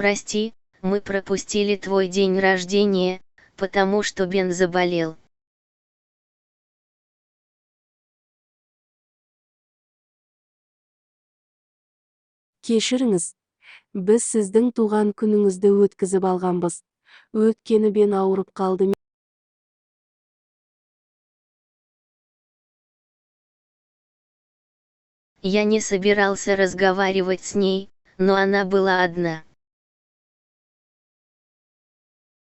Прости, мы пропустили твой день рождения, потому что Бен заболел. Кешіріңіз, біз сіздің туған күніңізді өткізіп алғанбыз. Өйткені Бен ауырып қалды. Я не собирался разговаривать с ней, но она была одна.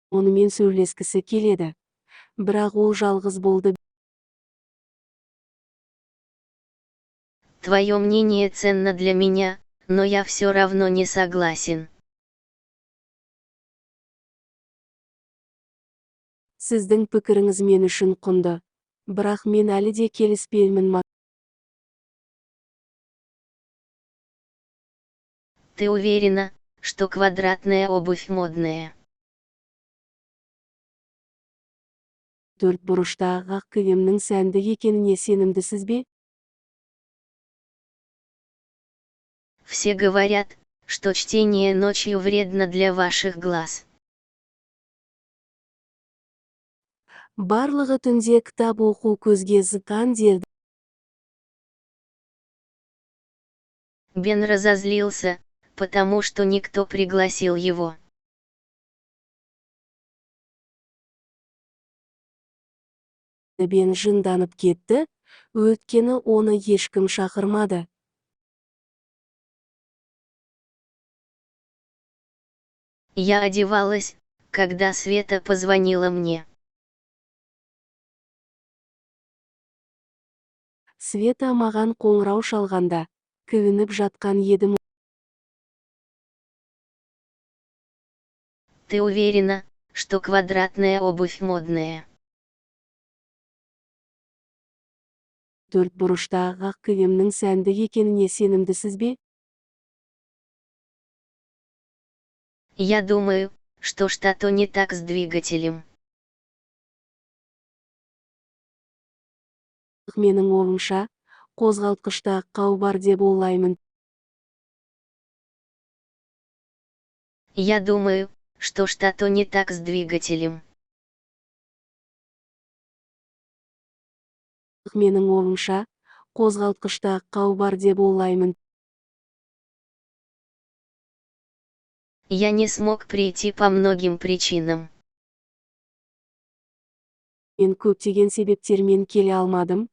Онымен сөйлескісі келеді. Бірақ ол жалғыз болды. Твое мнение ценно для меня, но я все равно не согласен. Сіздің пікіріңіз мен үшін құнды. Бірақ мен әлі де келіспеймін. Ты уверена, что квадратная обувь модная? Төрт бұрыштағы ақ киімнің сәнді екеніне сенімдісіз бе? Все говорят, что чтение ночью вредно для ваших глаз. Барлығы түнде кітап оқу көзге зыққан дерді. Бен разозлился, потому что никто пригласил его. Бен жынданып кетті, өйткені оны ешкім шақырмады. Я одевалась, когда Света позвонила мне. Света маған қоңырау шалғанда, киініп жатқан едім. Ты уверена, что квадратная обувь модная? Төрт бұрыштағы ақ киімнің сәнді екеніне сенімдісіз бе? Я думаю, что что-то не так с двигателем. Менің ойымша, қозғалтқышта ақау бар деп ойлаймын. Я думаю, что что-то не так с двигателем. Менің ойымша, қозғалтқышта ақау бар деп ойлаймын. Я не смог прийти по многим причинам. Мен көптеген себептермен келе алмадым.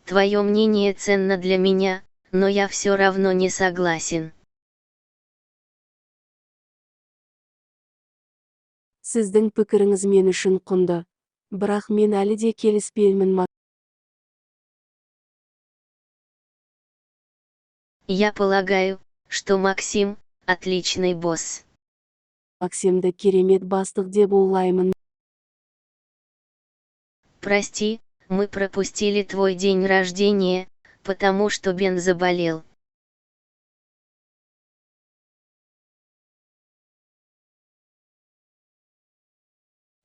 Твое мнение ценно для меня, но я все равно не согласен. Сіздің пікіріңіз мен үшін құнды. Бірақ мен әлі де келіспеймін. Я полагаю, что Максим – отличный босс. Максимді керемет бастық деп ойлаймын. Прости, мы пропустили твой день рождения, потому что Бен заболел.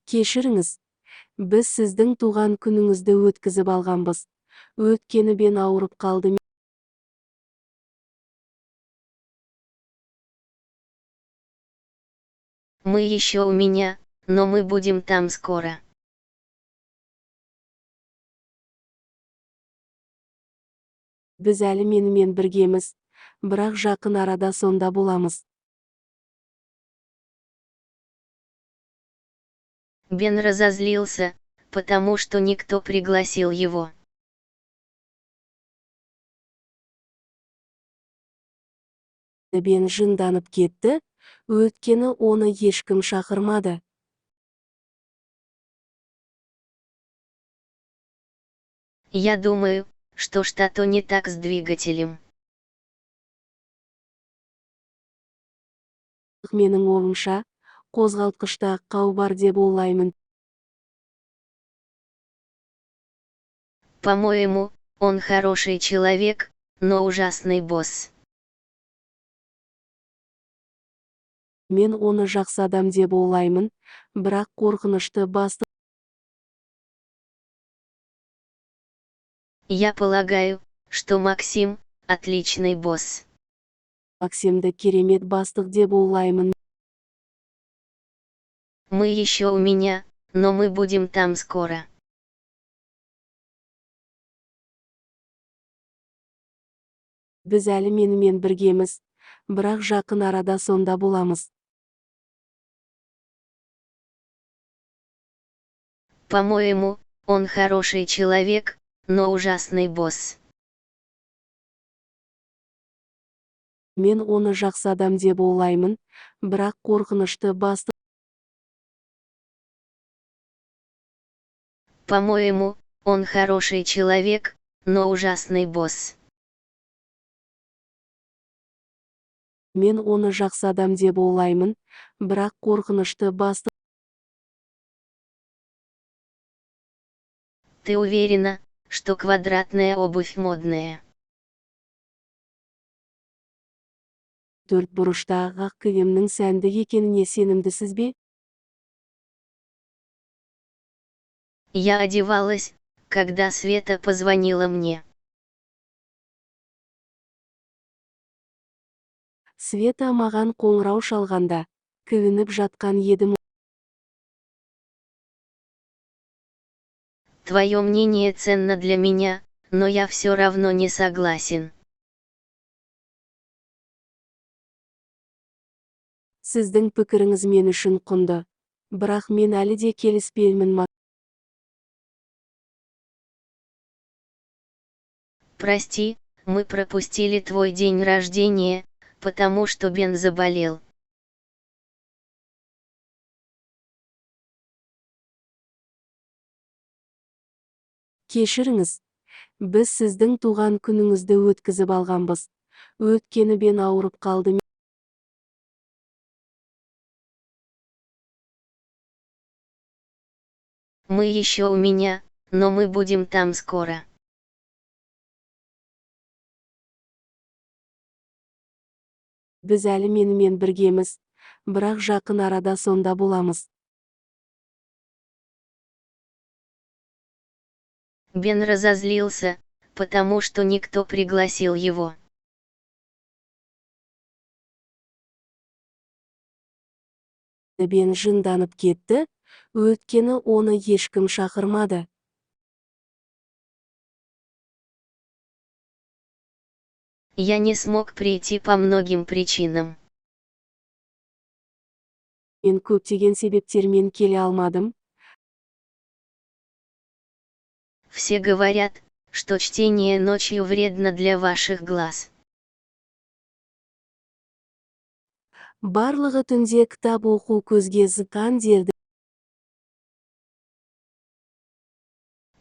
Кешіріңіз, біз сіздің туған күніңізді өткізіп алғанбыз. Өйткені Бен ауырып қалды. Мы еще у меня, но мы будем там скоро. Біз әлі менімен біргеміз, бірақ жақын арада сонда боламыз. Бен разозлился, потому что никто пригласил его. Бен жынданып кетті, өйткені оны ешкім шақырмады. Я думаю, что что-то не так с двигателем. Менің ойымша, қозғалтқышта ақау бар деп ойлаймын. По-моему, он хороший человек, но ужасный босс. Мен оны жақсы адам деп ойлаймын, бірақ қорқынышты бастық. Я полагаю, что Максим – отличный босс. Максимді керемет бастық деп ойлаймын. Мы еще у меня, но мы будем там скоро. Біз әлі менімен біргеміз, бірақ жақын арада сонда боламыз. По-моему, он хороший человек, но ужасный босс. Мен оны жақсы адам деп ойлаймын, бірақ қорқынышты бастық. По-моему, он хороший человек, но ужасный босс. Мен оны жақсы адам деп ойлаймын, бірақ қорқынышты бастық. Ты уверена, что квадратная обувь модная? Төрт бұрыштағы ақ киімнің сәнді екеніне сенімдісіз бе? Я одевалась, когда Света позвонила мне. Света маған қоңырау шалғанда, киініп жатқан едім. Твое мнение ценно для меня, но я все равно не согласен. Сіздің пікіріңіз мен үшін құнды, бірақ мен әлі де келіспеймін. Прости, мы пропустили твой день рождения, потому что Бен заболел. Кешіріңіз, біз сіздің туған күніңізді өткізіп алғанбыз. Өйткені Бен ауырып қалды. Мы еще у меня, но мы будем там скоро. Біз әлі менімен біргеміз, бірақ жақын арада сонда боламыз. Бен разозлился, потому что никто пригласил его. Бен жынданып кетті, өйткені оны ешкім шақырмады. Я не смог прийти по многим причинам. Мен көптеген себептермен келе алмадым. Все говорят, что чтение ночью вредно для ваших глаз. Барлығы түнде кітап оқу көзге зыққан дерді.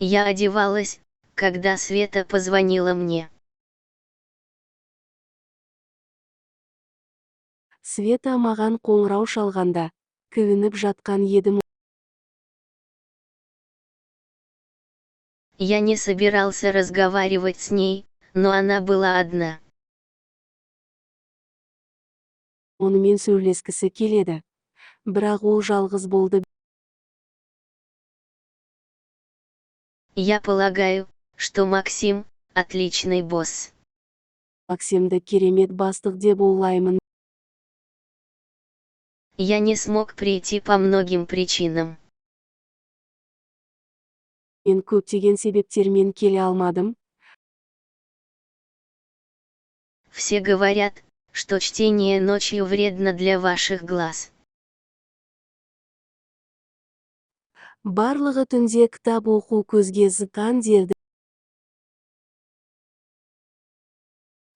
Я одевалась, когда Света позвонила мне. Света маған қоңырау шалғанда, киініп жатқан едім. Я не собирался разговаривать с ней, но она была одна. Онымен сөйлескісі келеді. Бірақ ол жалғыз болды. Я полагаю, что Максим – отличный босс. Максимді керемет бастық деп ойлаймын. Я не смог прийти по многим причинам. Мен көптеген себептермен келе алмадым. Все говорят, что чтение ночью вредно для ваших глаз. Барлығы түнде кітап оқу көзге зыққан дерді.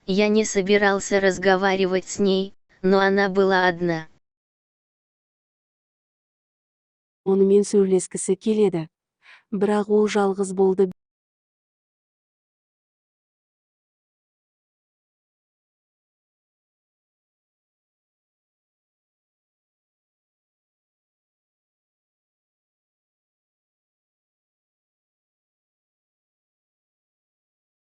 Я не собирался разговаривать с ней, но она была одна. Онымен сөйлескісі келеді. Бірақ ол жалғыз болды.